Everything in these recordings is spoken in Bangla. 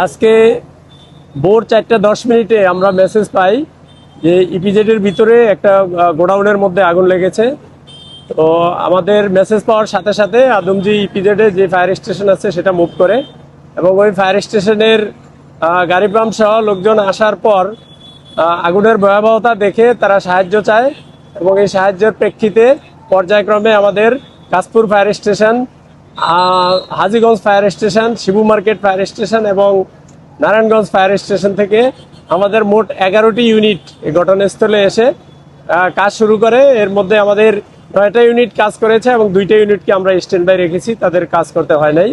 আজকে ভোর 4:10 আমরা মেসেজ পাই যে ইপিজেডের ভিতরে একটা গোডাউনের মধ্যে আগুন লেগেছে। তো আমাদের মেসেজ পাওয়ার সাথে সাথে আদমজি ইপিজেডে যে ফায়ার স্টেশন আছে সেটা মুভ করে, এবং ওই ফায়ার স্টেশনের গাড়ি পাম্প সহ লোকজন আসার পর আগুনের ভয়াবহতা দেখে তারা সাহায্য চায়, এবং এই সাহায্যের প্রেক্ষিতে পর্যায়ক্রমে আমাদের Kashpur fire station, Hajiganj fire station, Shibu market fire station এবং নারায়ণগঞ্জ ফায়ার স্টেশন থেকে আমাদের মোট 11টি ইউনিট এই ঘটনাস্থলে এসে কাজ শুরু করে। এর মধ্যে আমাদের 9টা ইউনিট কাজ করেছে এবং 2টা ইউনিটকে আমরা স্ট্যান্ড বাই রেখেছি, তাদের কাজ করতে হয় নাই।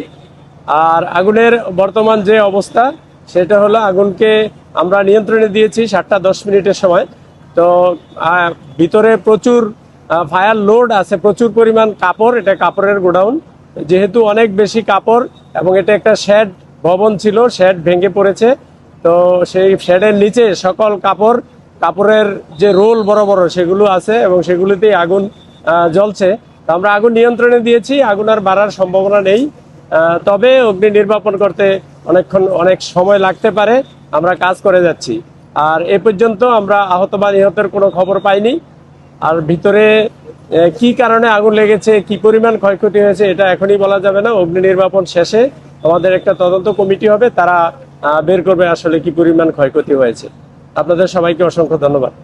আর আগুনের বর্তমান যে অবস্থা সেটা হলো, আগুনকে আমরা নিয়ন্ত্রণে দিয়েছি 7:10 সময়। তো ভিতরে প্রচুর ফায়ার লোড আছে, প্রচুর পরিমাণ কাপড়, এটা কাপড়ের গোডাউন। যেহেতু অনেক বেশি কাপড় এবং এটা একটা শেড ভবন ছিল, শেড ভেঙে পড়েছে। তো সেই শেডের নিচে সকল কাপড়ের যে রোল বড় বড় সেগুলো আছে এবং সেগুলিতেই আগুন জ্বলছে। তো আমরা আগুন নিয়ন্ত্রণে দিয়েছি, আগুন আর বাড়ার সম্ভাবনা নেই। তবে অগ্নি নির্বাপন করতে অনেক সময় লাগতে পারে, আমরা কাজ করে যাচ্ছি। আর এ পর্যন্ত আমরা আহত বা নিহতের কোনো খবর পাইনি। আর ভিতরে কি কারণে আগুন লেগেছে, কি পরিমাণ ক্ষয়ক্ষতি হয়েছে এটা এখনই বলা যাবে না। অগ্নি নির্বাপন শেষে আমাদের একটা তদন্ত কমিটি হবে, তারা বের করবে আসলে কি পরিমাণ ক্ষয়ক্ষতি হয়েছে। আপনাদের সবাইকে অসংখ্য ধন্যবাদ।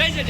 এই যে